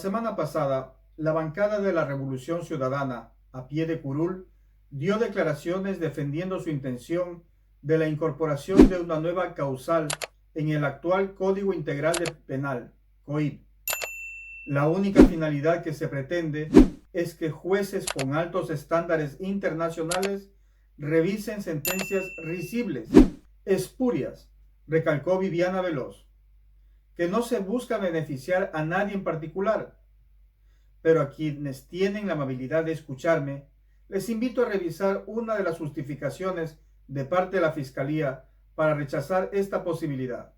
semana pasada, la bancada de la Revolución Ciudadana, a pie de curul, dio declaraciones defendiendo su intención de la incorporación de una nueva causal en el actual Código Integral Penal, COIP. La única finalidad que se pretende es que jueces con altos estándares internacionales revisen sentencias risibles, espurias, recalcó Viviana Veloz, que no se busca beneficiar a nadie en particular, pero a quienes tienen la amabilidad de escucharme, les invito a revisar una de las justificaciones de parte de la Fiscalía para rechazar esta posibilidad.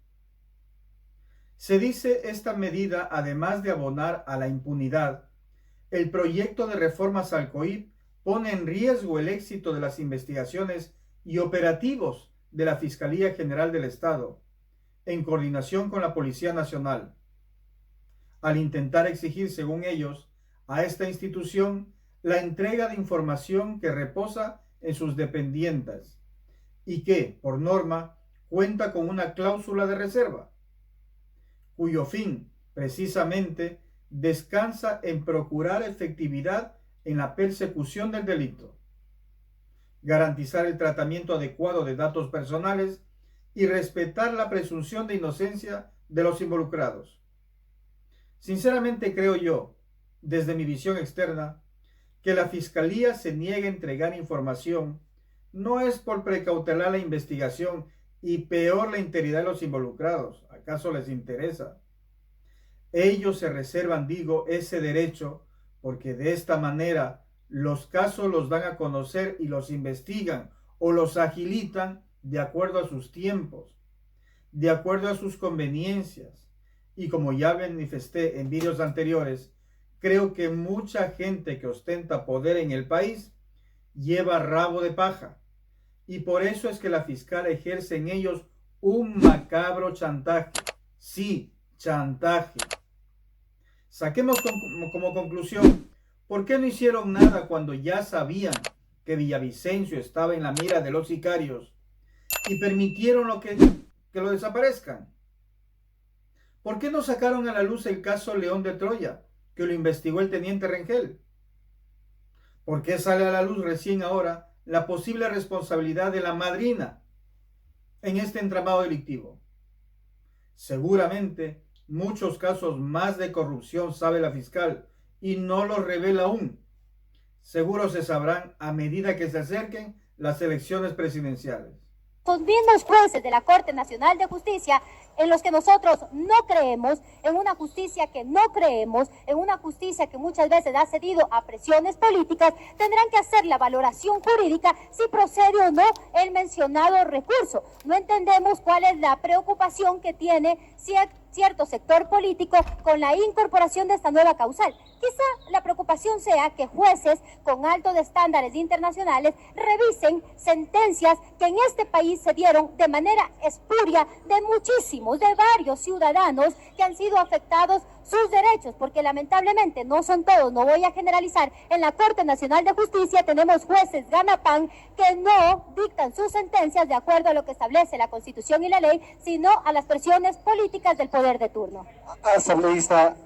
Se dice esta medida, además de abonar a la impunidad, el proyecto de reformas al COIP pone en riesgo el éxito de las investigaciones y operativos de la Fiscalía General del Estado, en coordinación con la Policía Nacional, al intentar exigir, según ellos, a esta institución la entrega de información que reposa en sus dependientes y que, por norma, cuenta con una cláusula de reserva, cuyo fin, precisamente, descansa en procurar efectividad en la persecución del delito, garantizar el tratamiento adecuado de datos personales y respetar la presunción de inocencia de los involucrados. Sinceramente creo yo, desde mi visión externa, que la Fiscalía se niegue a entregar información no es por precautelar la investigación y peor la integridad de los involucrados. ¿Acaso les interesa? Ellos se reservan, digo, ese derecho porque de esta manera los casos los dan a conocer y los investigan o los agilitan de acuerdo a sus tiempos, de acuerdo a sus conveniencias. Y como ya manifesté en vídeos anteriores, creo que mucha gente que ostenta poder en el país lleva rabo de paja. Y por eso es que la fiscal ejerce en ellos un macabro chantaje. Sí, chantaje. Saquemos como conclusión, ¿por qué no hicieron nada cuando ya sabían que Villavicencio estaba en la mira de los sicarios y permitieron que lo desaparezcan? ¿Por qué no sacaron a la luz el caso León de Troya, que lo investigó el teniente Rengel? ¿Por qué sale a la luz recién ahora la posible responsabilidad de la madrina en este entramado delictivo? Seguramente muchos casos más de corrupción sabe la fiscal y no los revela aún. Seguro se sabrán a medida que se acerquen las elecciones presidenciales. Los mismos jueces de la Corte Nacional de Justicia en los que nosotros no creemos, en una justicia que no creemos, en una justicia que muchas veces ha cedido a presiones políticas, tendrán que hacer la valoración jurídica si procede o no el mencionado recurso. No entendemos cuál es la preocupación que tiene cierto sector político con la incorporación de esta nueva causal. Quizá la preocupación sea que jueces con altos estándares internacionales revisen sentencias que en este país se dieron de manera espuria de varios ciudadanos que han sido afectados sus derechos, porque lamentablemente no son todos, no voy a generalizar. En la Corte Nacional de Justicia tenemos jueces ganapán que no dictan sus sentencias de acuerdo a lo que establece la Constitución y la ley, sino a las presiones políticas del poder de turno. Asambleísta.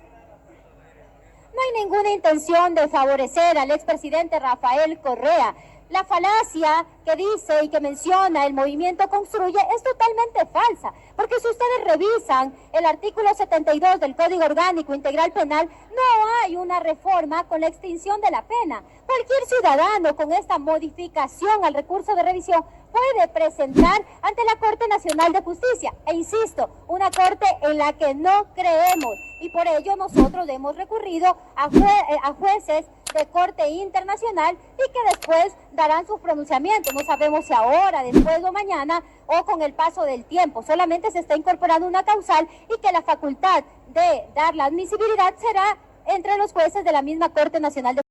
No hay ninguna intención de favorecer al expresidente Rafael Correa. La falacia que dice y que menciona el movimiento Construye es totalmente falsa, porque si ustedes revisan el artículo 72 del Código Orgánico Integral Penal, no hay una reforma con la extinción de la pena. Cualquier ciudadano con esta modificación al recurso de revisión puede presentar ante la Corte Nacional de Justicia, e insisto, una corte en la que no creemos, y por ello nosotros hemos recurrido a jueces de corte internacional y que después darán sus pronunciamientos. No sabemos si ahora, después o mañana o con el paso del tiempo. Solamente se está incorporando una causal y que la facultad de dar la admisibilidad será entre los jueces de la misma Corte Nacional de Justicia.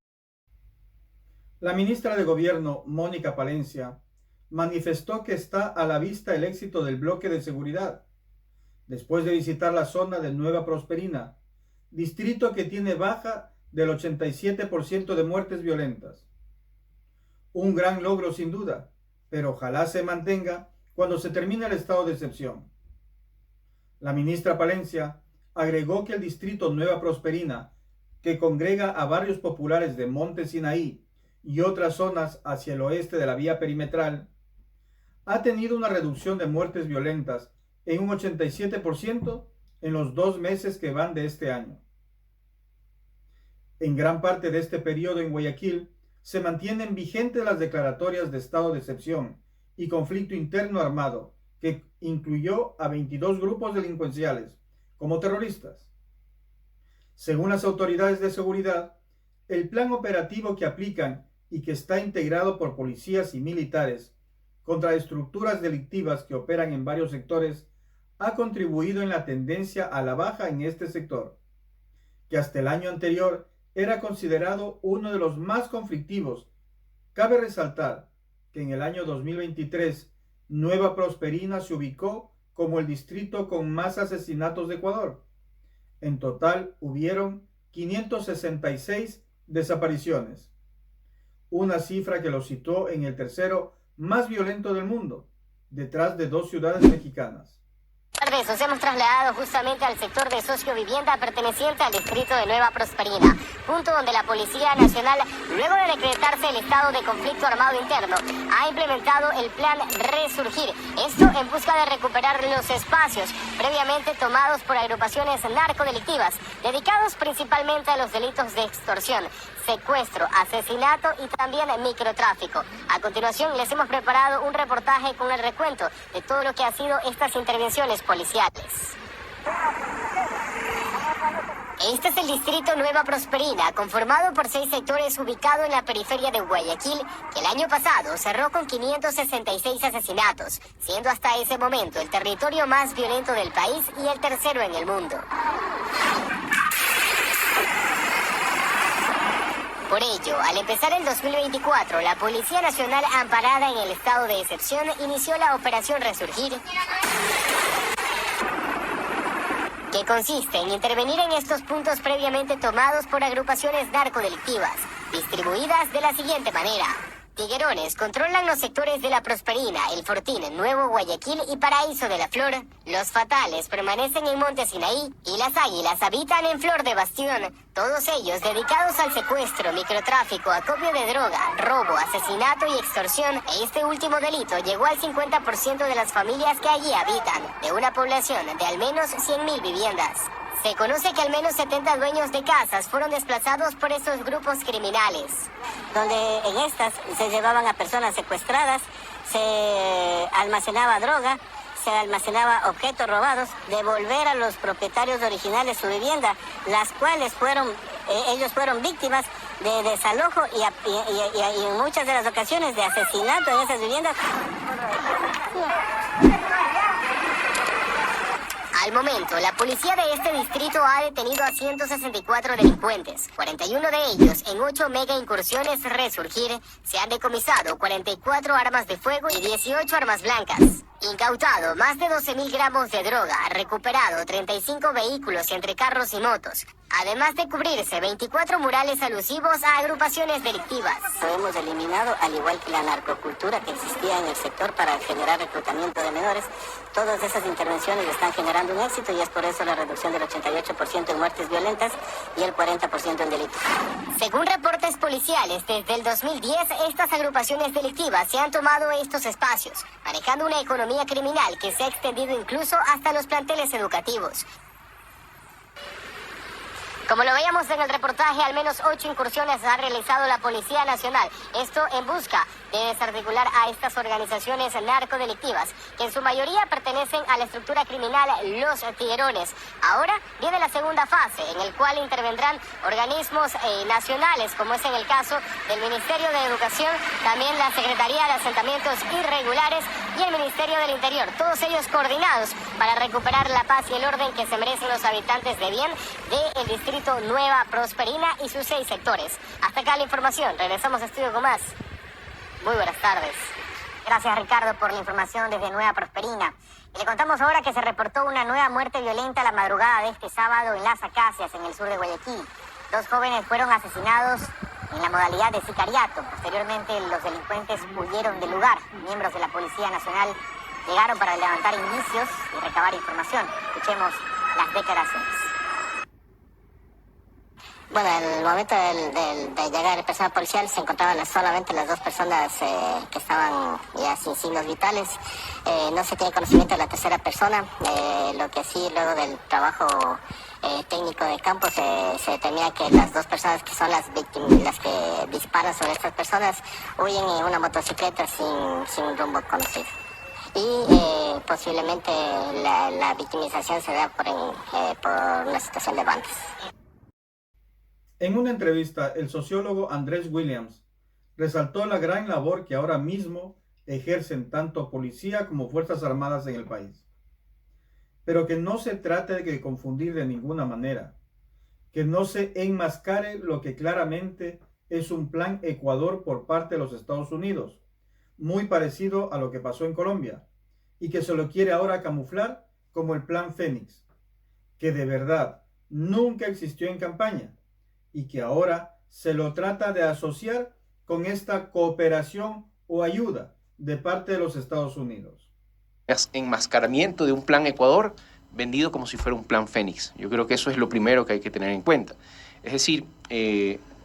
La ministra de Gobierno, Mónica Palencia, manifestó que está a la vista el éxito del bloque de seguridad, después de visitar la zona de Nueva Prosperina, distrito que tiene baja del 87% de muertes violentas. Un gran logro sin duda, pero ojalá se mantenga cuando se termine el estado de excepción. La ministra Palencia agregó que el distrito Nueva Prosperina que congrega a barrios populares de Monte Sinaí y otras zonas hacia el oeste de la vía perimetral, ha tenido una reducción de muertes violentas en un 87% en los 2 meses que van de este año. En gran parte de este periodo en Guayaquil se mantienen vigentes las declaratorias de estado de excepción y conflicto interno armado, que incluyó a 22 grupos delincuenciales como terroristas. Según las autoridades de seguridad, el plan operativo que aplican y que está integrado por policías y militares contra estructuras delictivas que operan en varios sectores ha contribuido en la tendencia a la baja en este sector, que hasta el año anterior era considerado uno de los más conflictivos. Cabe resaltar que en el año 2023 Nueva Prosperina se ubicó como el distrito con más asesinatos de Ecuador. En total hubieron 566 desapariciones, una cifra que lo situó en el tercero más violento del mundo, detrás de 2 ciudades mexicanas. Nos hemos trasladado justamente al sector de sociovivienda perteneciente al distrito de Nueva Prosperina, punto donde la Policía Nacional, luego de decretarse el estado de conflicto armado interno, ha implementado el plan Resurgir. Esto en busca de recuperar los espacios previamente tomados por agrupaciones narcodelictivas, dedicados principalmente a los delitos de extorsión, secuestro, asesinato y también microtráfico. A continuación les hemos preparado un reportaje con el recuento de todo lo que han sido estas intervenciones policiales. Este es el distrito Nueva Prosperina, conformado por 6 sectores ubicado en la periferia de Guayaquil, que el año pasado cerró con 566 asesinatos, siendo hasta ese momento el territorio más violento del país y el tercero en el mundo. Por ello, al empezar el 2024, la Policía Nacional, amparada en el estado de excepción, inició la Operación Resurgir, que consiste en intervenir en estos puntos previamente tomados por agrupaciones narcodelictivas, distribuidas de la siguiente manera. Tiguerones controlan los sectores de La Prosperina, El Fortín, Nuevo Guayaquil y Paraíso de la Flor. Los Fatales permanecen en Monte Sinaí y las Águilas habitan en Flor de Bastión. Todos ellos dedicados al secuestro, microtráfico, acopio de droga, robo, asesinato y extorsión. Este último delito llegó al 50% de las familias que allí habitan, de una población de al menos 100.000 viviendas. Se conoce que al menos 70 dueños de casas fueron desplazados por estos grupos criminales, donde en estas se llevaban a personas secuestradas, se almacenaba droga, se almacenaba objetos robados, devolver a los propietarios originales su vivienda, las cuales ellos fueron víctimas de desalojo y en muchas de las ocasiones de asesinato en esas viviendas. Al momento, la policía de este distrito ha detenido a 164 delincuentes, 41 de ellos en 8 mega incursiones Resurgir. Se han decomisado 44 armas de fuego y 18 armas blancas. Incautado más de 12.000 gramos de droga, recuperado 35 vehículos entre carros y motos, además de cubrirse 24 murales alusivos a agrupaciones delictivas. Hemos eliminado, al igual que la narcocultura que existía en el sector para generar reclutamiento de menores. Todas esas intervenciones están generando un éxito y es por eso la reducción del 88% en muertes violentas y el 40% en delitos. Según reportes policiales, desde el 2010 estas agrupaciones delictivas se han tomado estos espacios, manejando una economía criminal que se ha extendido incluso hasta los planteles educativos. Como lo veíamos en el reportaje, al menos 8 incursiones ha realizado la Policía Nacional. Esto en busca de desarticular a estas organizaciones narcodelictivas, que en su mayoría pertenecen a la estructura criminal Los Tiguerones. Ahora viene la segunda fase, en el cual intervendrán organismos nacionales, como es en el caso del Ministerio de Educación, también la Secretaría de Asentamientos Irregulares y el Ministerio del Interior. Todos ellos coordinados para recuperar la paz y el orden que se merecen los habitantes de bien del distrito Nueva Prosperina y sus 6 sectores. Hasta acá la información. Regresamos a estudio con más. Muy buenas tardes. Gracias, Ricardo, por la información desde Nueva Prosperina. Y le contamos ahora que se reportó una nueva muerte violenta la madrugada de este sábado en Las Acacias, en el sur de Guayaquil. 2 jóvenes fueron asesinados en la modalidad de sicariato. Posteriormente, los delincuentes huyeron del lugar. Miembros de la Policía Nacional llegaron para levantar indicios y recabar información. Escuchemos las declaraciones. Bueno, en el momento de llegar el personal policial se encontraban solamente las dos personas que estaban ya sin signos vitales. No se tiene conocimiento de la tercera persona, lo que sí luego del trabajo técnico de campo se determina que las dos personas que son las víctimas, las que disparan sobre estas personas, huyen en una motocicleta sin rumbo conocido. Y posiblemente la victimización se da por una situación de bandas. En una entrevista, el sociólogo Andrés Williams resaltó la gran labor que ahora mismo ejercen tanto policía como fuerzas armadas en el país. Pero que no se trate de confundir de ninguna manera, que no se enmascare lo que claramente es un plan Ecuador por parte de los Estados Unidos, muy parecido a lo que pasó en Colombia, y que se lo quiere ahora camuflar como el plan Fénix, que de verdad nunca existió en campaña, y que ahora se lo trata de asociar con esta cooperación o ayuda de parte de los Estados Unidos. Enmascaramiento de un plan Ecuador vendido como si fuera un plan Fénix. Yo creo que eso es lo primero que hay que tener en cuenta. Es decir,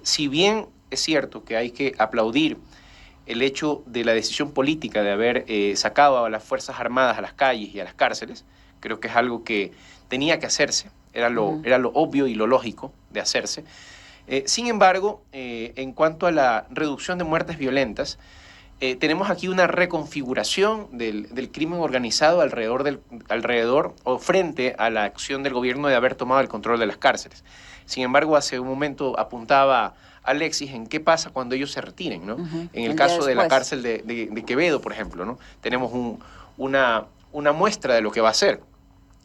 si bien es cierto que hay que aplaudir el hecho de la decisión política de haber sacado a las Fuerzas Armadas a las calles y a las cárceles, creo que es algo que tenía que hacerse, era lo obvio y lo lógico de hacerse. Sin embargo, en cuanto a la reducción de muertes violentas, tenemos aquí una reconfiguración del crimen organizado alrededor o frente a la acción del gobierno de haber tomado el control de las cárceles. Sin embargo, hace un momento apuntaba Alexis en qué pasa cuando ellos se retiren, ¿no? En el caso de la cárcel de Quevedo, por ejemplo, ¿no? Tenemos una muestra de lo que va a hacer.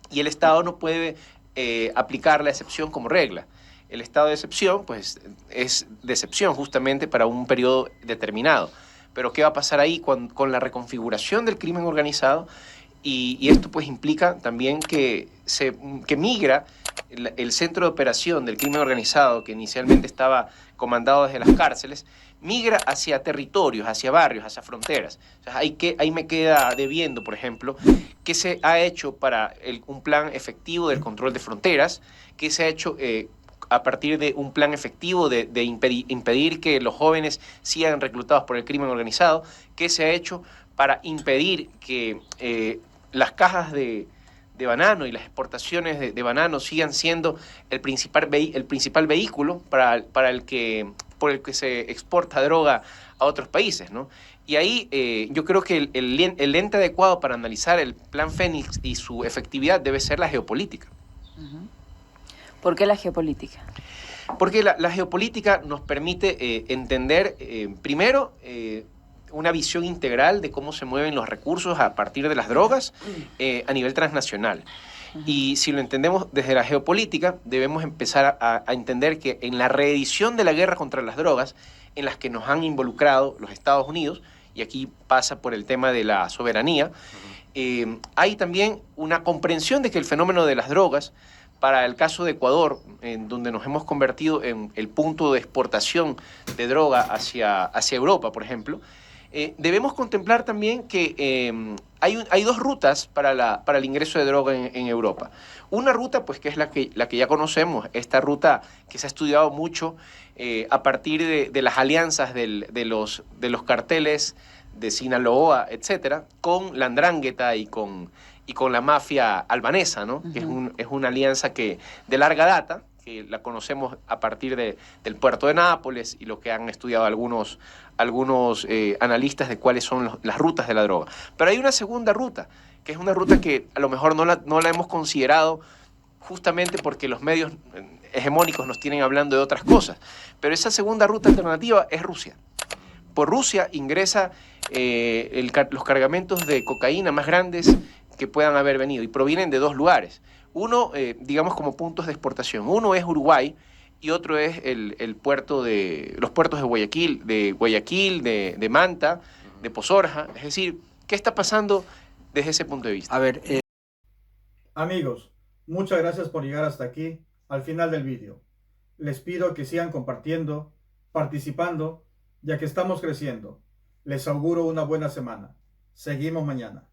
Y el Estado no puede aplicar la excepción como regla. El estado de excepción, pues, es de excepción justamente para un periodo determinado. Pero ¿qué va a pasar ahí con la reconfiguración del crimen organizado? Y esto pues implica también que migra el centro de operación del crimen organizado, que inicialmente estaba comandado desde las cárceles, migra hacia territorios, hacia barrios, hacia fronteras. O sea, ahí me queda debiendo, por ejemplo, qué se ha hecho para un plan efectivo del control de fronteras, qué se ha hecho a partir de un plan efectivo de impedir que los jóvenes sigan reclutados por el crimen organizado, qué se ha hecho para impedir que las cajas de banano y las exportaciones de banano sigan siendo el principal vehículo por el que se exporta droga a otros países, ¿no? Y ahí yo creo que el lente adecuado para analizar el plan Fénix y su efectividad debe ser la geopolítica. ¿Por qué la geopolítica? Porque la geopolítica nos permite entender, primero, una visión integral de cómo se mueven los recursos a partir de las drogas a nivel transnacional. Y si lo entendemos desde la geopolítica, debemos empezar a entender que en la reedición de la guerra contra las drogas, en las que nos han involucrado los Estados Unidos, y aquí pasa por el tema de la soberanía, hay también una comprensión de que el fenómeno de las drogas, para el caso de Ecuador, en donde nos hemos convertido en el punto de exportación de droga hacia Europa, por ejemplo, debemos contemplar también que hay dos rutas para el ingreso de droga en Europa. Una ruta, pues, que es la que ya conocemos, esta ruta que se ha estudiado mucho a partir de las alianzas de los carteles de Sinaloa, etcétera, con la Ndrangheta y con la mafia albanesa, ¿no? Que es una alianza de larga data, que la conocemos a partir del puerto de Nápoles y lo que han estudiado algunos analistas de cuáles son las rutas de la droga. Pero hay una segunda ruta, que es una ruta que a lo mejor no la hemos considerado justamente porque los medios hegemónicos nos tienen hablando de otras cosas. Pero esa segunda ruta alternativa es Rusia. Por Rusia ingresa los cargamentos de cocaína más grandes que puedan haber venido y provienen de dos lugares. Uno, digamos, como puntos de exportación. Uno es Uruguay y otro es los puertos de Guayaquil, de Manta, de Pozorja. Es decir, ¿qué está pasando desde ese punto de vista? A ver, amigos, muchas gracias por llegar hasta aquí, al final del vídeo. Les pido que sigan compartiendo, participando, ya que estamos creciendo. Les auguro una buena semana. Seguimos mañana.